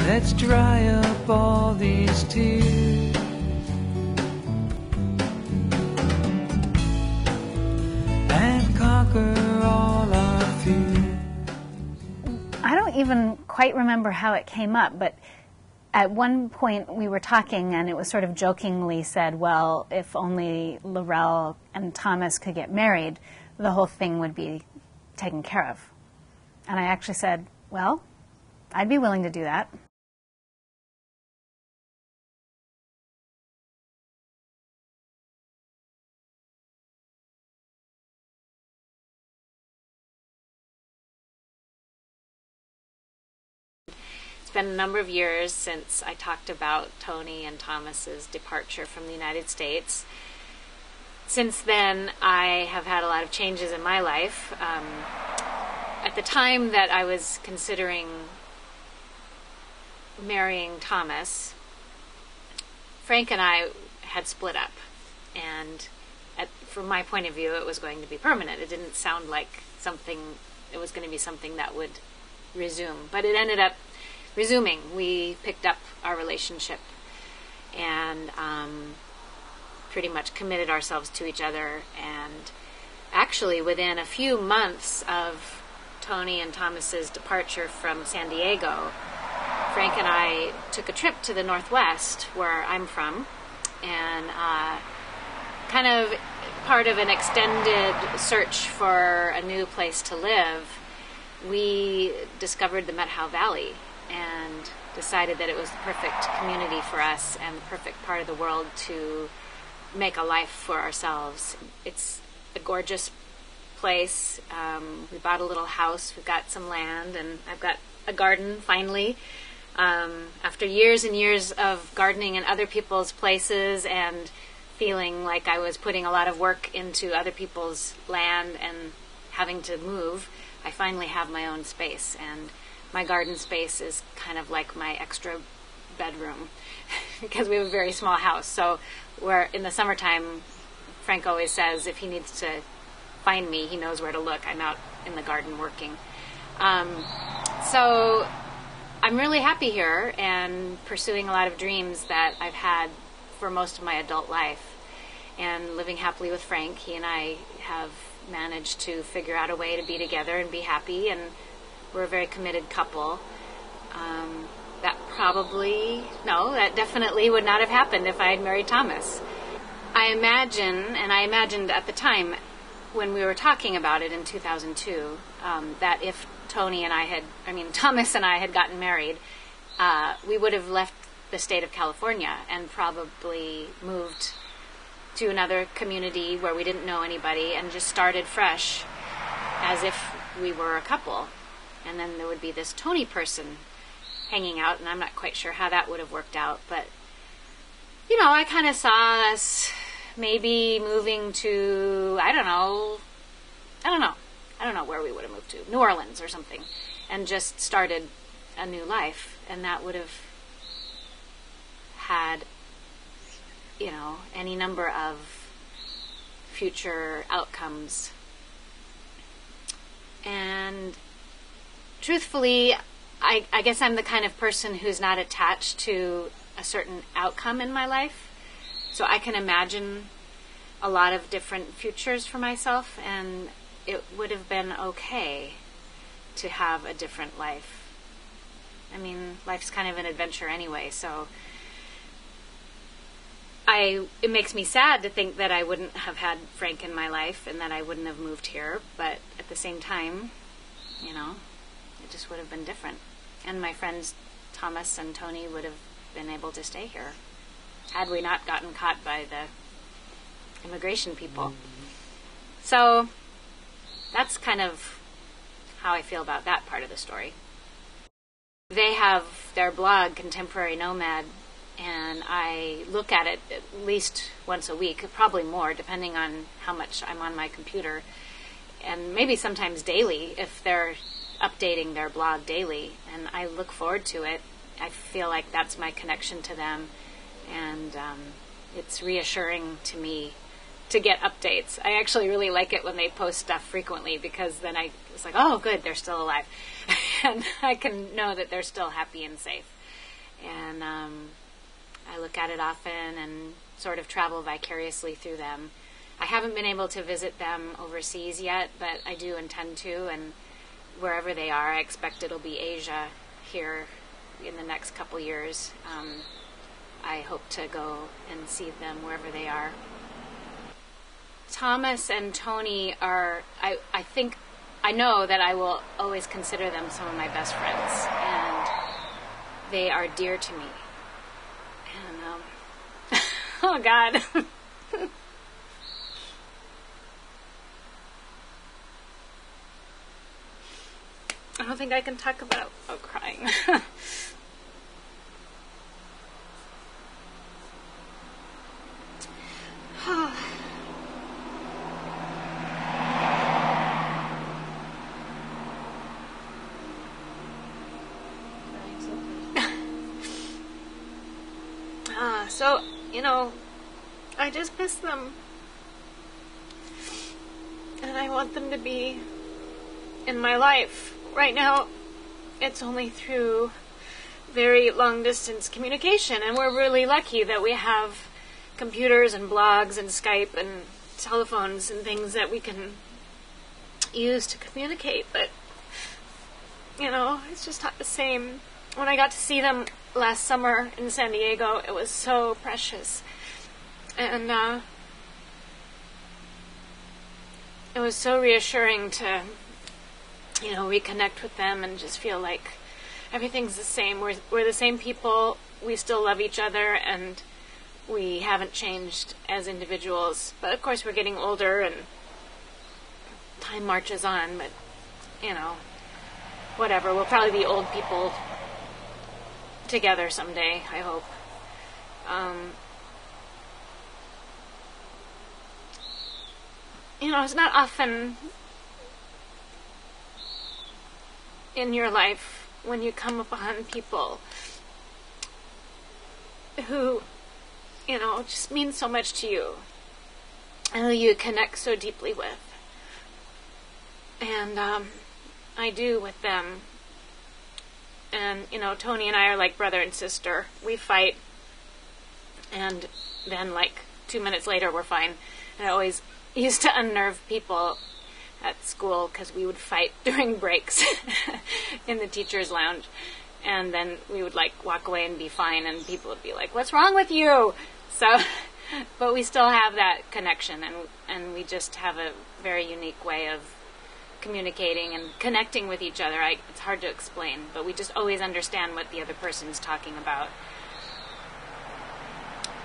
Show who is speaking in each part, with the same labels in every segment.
Speaker 1: Let's dry up all these tears and conquer all our fears.
Speaker 2: I don't even quite remember how it came up, but at one point we were talking and it was sort of jokingly said, well, if only Laurelle and Thomas could get married, the whole thing would be taken care of. And I actually said, well, I'd be willing to do that.
Speaker 3: It's been a number of years since I talked about Tony and Thomas's departure from the United States. Since then, I have had a lot of changes in my life. At the time that I was considering marrying Thomas, Frank and I had split up, and from my point of view, it was going to be permanent. It didn't sound like it was going to be something that would resume, but it ended up resuming. We picked up our relationship and pretty much committed ourselves to each other, and actually within a few months of Tony and Thomas's departure from San Diego, Frank and I took a trip to the Northwest, where I'm from, and kind of part of an extended search for a new place to live, we discovered the Methow Valley and decided that it was the perfect community for us and the perfect part of the world to make a life for ourselves. It's a gorgeous place. We bought a little house. We've got some land, and I've got a garden finally. After years and years of gardening in other people's places and feeling like I was putting a lot of work into other people's land and having to move, I finally have my own space, and my garden space is kind of like my extra bedroom because we have a very small house. So where in the summertime, Frank always says if he needs to find me, he knows where to look. I'm out in the garden working. So I'm really happy here and pursuing a lot of dreams that I've had for most of my adult life, and living happily with Frank. He and I have managed to figure out a way to be together and be happy, and we're a very committed couple. That definitely would not have happened if I had married Thomas. I imagined at the time when we were talking about it in 2002, that if Thomas and I had gotten married, we would have left the state of California and probably moved to another community where we didn't know anybody and just started fresh as if we were a couple. And then there would be this Tony person hanging out, and I'm not quite sure how that would have worked out, but I kind of saw us maybe moving to, I don't know where we would have moved to, New Orleans or something, and just started a new life. And that would have had, any number of future outcomes. And truthfully, I guess I'm the kind of person who's not attached to a certain outcome in my life. So I can imagine a lot of different futures for myself, and it would have been okay to have a different life. I mean, life's kind of an adventure anyway, so it makes me sad to think that I wouldn't have had Frank in my life and that I wouldn't have moved here, but at the same time, it just would have been different. And my friends Thomas and Tony would have been able to stay here had we not gotten caught by the immigration people. So that's kind of how I feel about that part of the story. They have their blog, Contemporary Nomad, and I look at it at least once a week, probably more, depending on how much I'm on my computer, and maybe sometimes daily if they're updating their blog daily, and I look forward to it. I feel like that's my connection to them, and it's reassuring to me to get updates. I actually really like it when they post stuff frequently, because then it's like, oh good, they're still alive and I can know that they're still happy and safe. And I look at it often and sort of travel vicariously through them. I haven't been able to visit them overseas yet, but I do intend to, and wherever they are, I expect it'll be Asia here in the next couple years. I hope to go and see them wherever they are. Thomas and Tony are, I know that I will always consider them some of my best friends, and they are dear to me. And, oh God. I don't think I can talk about crying. So, I just miss them. And I want them to be in my life. Right now, it's only through very long-distance communication, and we're really lucky that we have computers and blogs and Skype and telephones and things that we can use to communicate, but, it's just not the same. When I got to see them last summer in San Diego, it was so precious, and it was so reassuring to reconnect with them and just feel like everything's the same. We're the same people. We still love each other, and we haven't changed as individuals. But of course, we're getting older, and time marches on. But whatever. We'll probably be old people together someday, I hope. It's not often in your life when you come upon people who, just mean so much to you and who you connect so deeply with. And I do with them. And, Tony and I are like brother and sister. We fight, and then 2 minutes later we're fine. And I always used to unnerve people at school because we would fight during breaks in the teacher's lounge, and then we would walk away and be fine, and people would be like, "What's wrong with you?" So, but we still have that connection, and we just have a very unique way of communicating and connecting with each other. It's hard to explain, but we just always understand what the other person's talking about.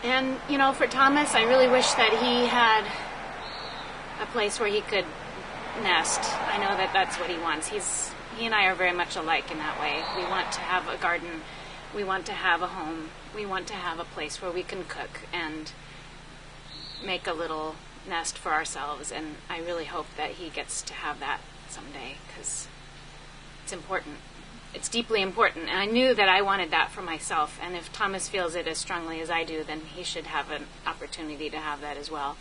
Speaker 3: And for Thomas, I really wish that he had a place where he could nest. I know that that's what he wants. He and I are very much alike in that way. We want to have a garden. We want to have a home. We want to have a place where we can cook and make a little nest for ourselves. And I really hope that he gets to have that someday, because it's important. It's deeply important. And I knew that I wanted that for myself. And if Thomas feels it as strongly as I do, then he should have an opportunity to have that as well.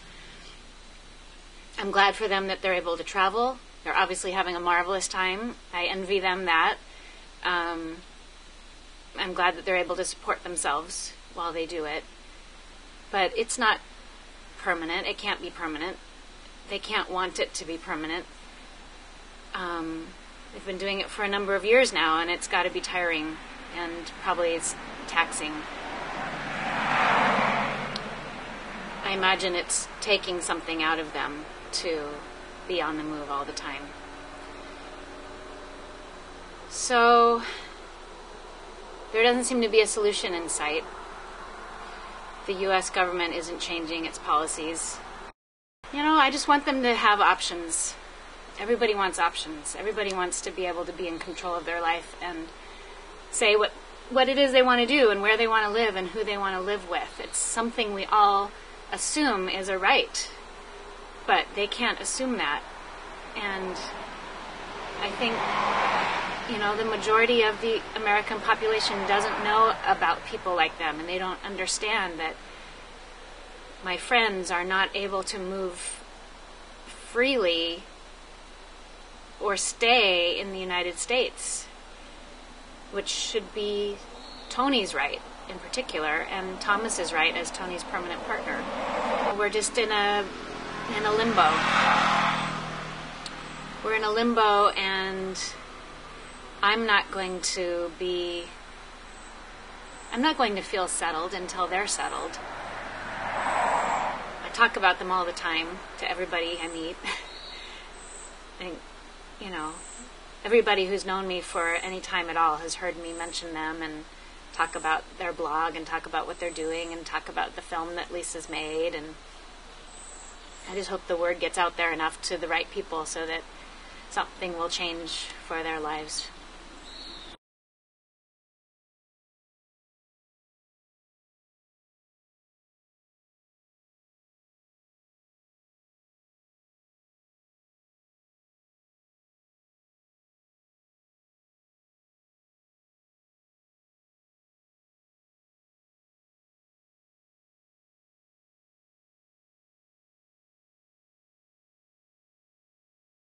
Speaker 3: I'm glad for them that they're able to travel. They're obviously having a marvelous time. I envy them that. I'm glad that they're able to support themselves while they do it. But it's not permanent. It can't be permanent. They can't want it to be permanent. They've been doing it for a number of years now, and it's got to be tiring, and probably it's taxing. I imagine it's taking something out of them to be on the move all the time. So there doesn't seem to be a solution in sight. The U.S. government isn't changing its policies. I just want them to have options. Everybody wants options. Everybody wants to be able to be in control of their life and say what it is they want to do and where they want to live and who they want to live with. It's something we all assume is a right, but they can't assume that. And I think, the majority of the American population doesn't know about people like them, and they don't understand that my friends are not able to move freely or stay in the United States, which should be Tony's right in particular, and Thomas is right as Tony's permanent partner. We're just in a limbo. We're in a limbo, and I'm not going to feel settled until they're settled. I talk about them all the time to everybody I meet. And, everybody who's known me for any time at all has heard me mention them and talk about their blog and talk about what they're doing and talk about the film that Lisa's made. And I just hope the word gets out there enough to the right people so that something will change for their lives.